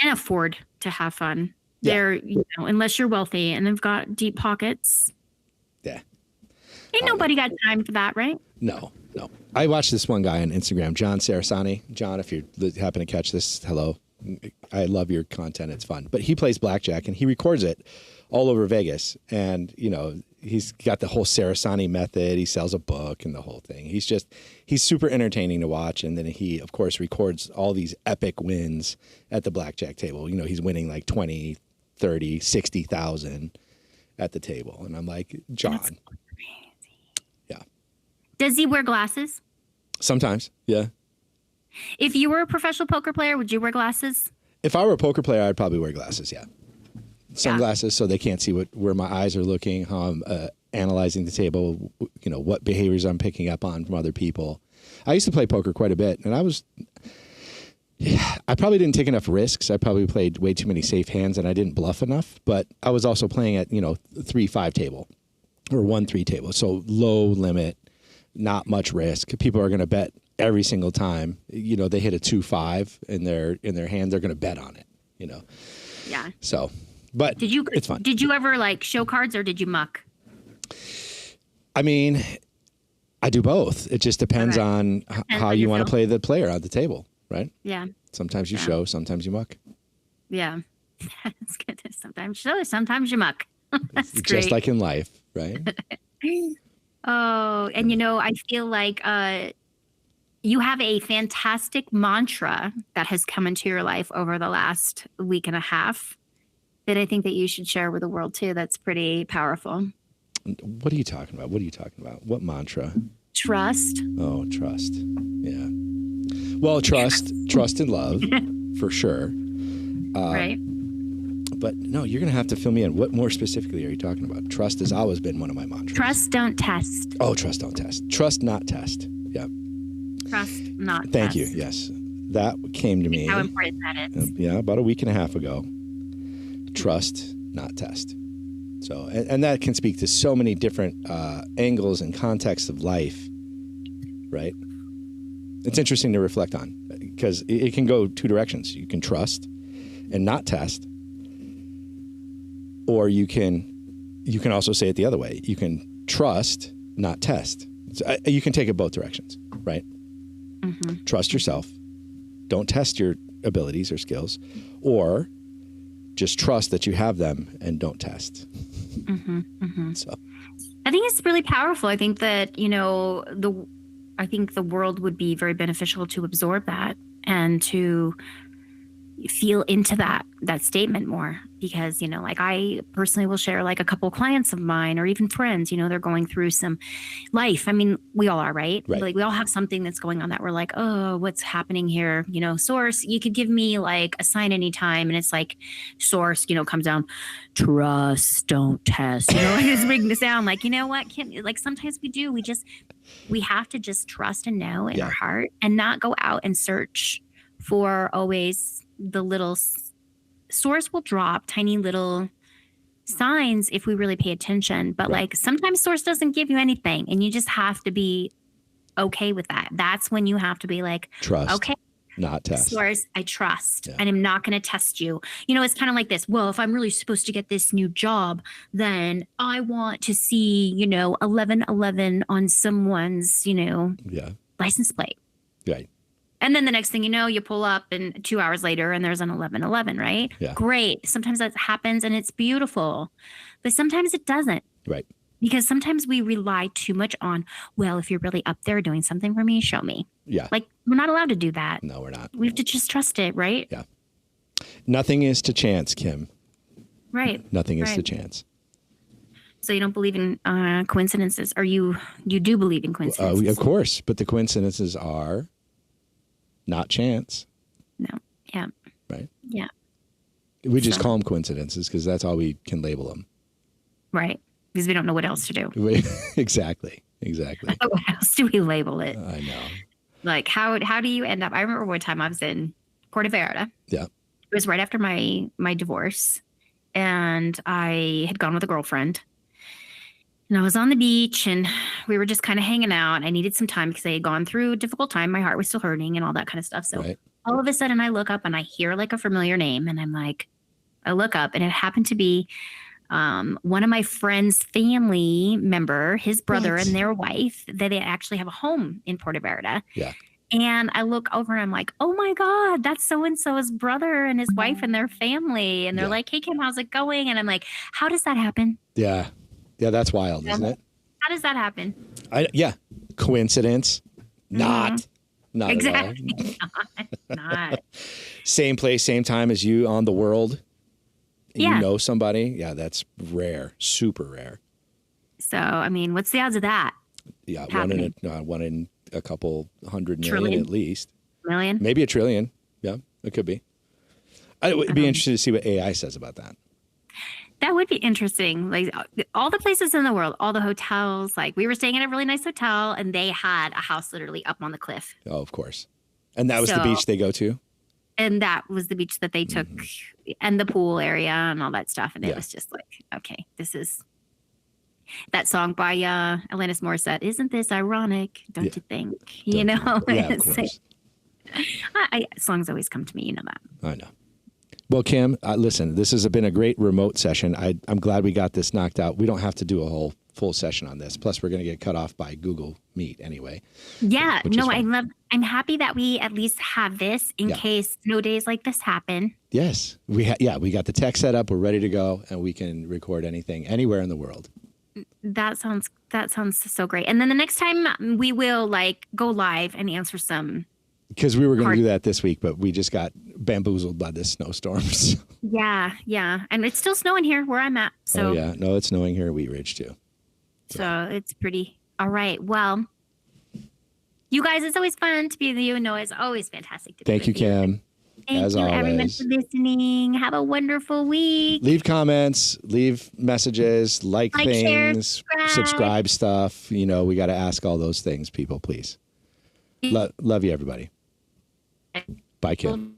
afford to have fun. Yeah. There, unless you're wealthy and have got deep pockets. Yeah. Ain't nobody got time for that, right? No. I watched this one guy on Instagram, John Sarasani. John, if you happen to catch this, hello. I love your content. It's fun. But he plays blackjack and he records it all over Vegas. And, he's got the whole Sarasani method. He sells a book and the whole thing. He's super entertaining to watch. And then he, of course, records all these epic wins at the blackjack table. He's winning like 20, 30, 60,000 at the table. And I'm like, John. Does he wear glasses? Sometimes, yeah. If you were a professional poker player, would you wear glasses? If I were a poker player, I'd probably wear glasses, yeah. Sunglasses so they can't see where my eyes are looking, how I'm analyzing the table, what behaviors I'm picking up on from other people. I used to play poker quite a bit, and I probably didn't take enough risks. I probably played way too many safe hands, and I didn't bluff enough. But I was also playing at 3-5 table or 1-3 table, so low limit. Not much risk. People are going to bet every single time. They hit a 2-5 in their hand. They're going to bet on it. Yeah. So, but it's fun. Did you ever like show cards or did you muck? I mean, I do both. It just depends on how you want to play the player on the table, right? Yeah. Sometimes you show, sometimes you muck. Yeah. That's good. Sometimes show, sometimes you muck. That's just great. Like in life, right? Oh, and I feel like you have a fantastic mantra that has come into your life over the last week and a half. that I think that you should share with the world too. That's pretty powerful. What are you talking about? What mantra? Trust. Oh, trust. Yeah. Well, trust and love for sure. Right. But no, you're going to have to fill me in. What more specifically are you talking about? Trust has always been one of my mantras. Trust, don't test. Oh, trust, don't test. Trust, not test. Yeah. Trust, not Thank test. you. Yes. That came to me. How important that is. Yeah, about a week and a half ago. Trust, not test. So, and that can speak to so many different angles and contexts of life, right? It's interesting to reflect on because it can go two directions. You can trust and not test, or you can also say it the other way. You can trust, not test. So, you can take it both directions, right? Mm-hmm. Trust yourself. Don't test your abilities or skills, or just trust that you have them and don't test. Mm-hmm. Mm-hmm. So, I think it's really powerful. I think that, I think the world would be very beneficial to absorb that and to feel into that statement more, because, like I personally will share like a couple clients of mine or even friends, they're going through some life. I mean, we all are, right? Like we all have something that's going on that we're like, oh, what's happening here? Source, you could give me like a sign anytime. And it's like source, comes down, trust, don't test, like it's making the sound like, what, Kim, like sometimes we have to just trust and know in our heart and not go out and search for always the little source will drop tiny little signs if we really pay attention. But like sometimes source doesn't give you anything and you just have to be okay with that. That's when you have to be like, trust, okay, not test. Source, I trust and I'm not going to test you. It's kind of like this. Well, if I'm really supposed to get this new job, then I want to see, 1111 on someone's, license plate. Right. And then the next thing you know, you pull up and 2 hours later and there's an 1111, right? Yeah. Great. Sometimes that happens and it's beautiful, but sometimes it doesn't. Right. Because sometimes we rely too much on, well, if you're really up there doing something for me, show me. Yeah. Like we're not allowed to do that. No, we're not. We have to just trust it, right? Yeah. Nothing is to chance, Kim. Right. Nothing is to chance. So you don't believe in coincidences, or you do believe in coincidences? Of course, but the coincidences are not chance. No. Yeah. Right. Yeah. We just call them coincidences because that's all we can label them. Right. Because we don't know what else to do. Exactly. What else do we label it? I know. Like how do you end up? I remember one time I was in Puerto Vallarta. Yeah. It was right after my divorce, and I had gone with a girlfriend. And I was on the beach and we were just kind of hanging out. I needed some time because I had gone through a difficult time. My heart was still hurting and all that kind of stuff. So all of a sudden I look up and I hear like a familiar name, and I'm like, I look up and it happened to be one of my friend's family member, his brother and their wife, that they actually have a home in Puerto Vallarta. Yeah. And I look over and I'm like, oh my God, that's so-and-so's brother and his wife and their family. And they're like, hey, Kim, how's it going? And I'm like, how does that happen? Yeah. Yeah, that's wild, isn't it? How does that happen? Coincidence? Not. Not exactly. at all. Not. Same place, same time as you on the world. Yeah. You know somebody? Yeah, that's rare. Super rare. So, I mean, what's the odds of that? Yeah, happening? one in a couple 100 million Trillion? at least. Million? Maybe a trillion. Yeah, it could be. I would be interested to see what AI says about that. That would be interesting. Like all the places in the world, all the hotels, like we were staying in a really nice hotel and they had a house literally up on the cliff. Oh, of course. And that was the beach they go to? And that was the beach that they took and the pool area and all that stuff. And it was just like, okay, this is that song by Alanis Morissette. Isn't this ironic? Don't you think? Yeah, of course. Songs always come to me. You know that. I know. Well, Kim, listen, this has been a great remote session. I'm glad we got this knocked out. We don't have to do a whole full session on this. Plus, we're going to get cut off by Google Meet anyway. Yeah, no, I'm happy that we at least have this in case snow days like this happen. Yes, we got the tech set up. We're ready to go, and we can record anything anywhere in the world. That sounds so great. And then the next time we will like go live and answer some Because we were going to Hard. do that this week, but we just got bamboozled by this snowstorms. Yeah. And it's still snowing here where I'm at. So, Oh, yeah. No, it's snowing here in Wheat Ridge, too. So it's pretty. All right. Well, you guys, it's always fun to be with you. And Noah, it's always fantastic to be Thank you, with you. Kim. Thank as you, everyone, always. for listening. Have a wonderful week. Leave comments, leave messages, like share, things, subscribe stuff. You know, we got to ask all those things, people, please. Love you, everybody. Bye, Kim.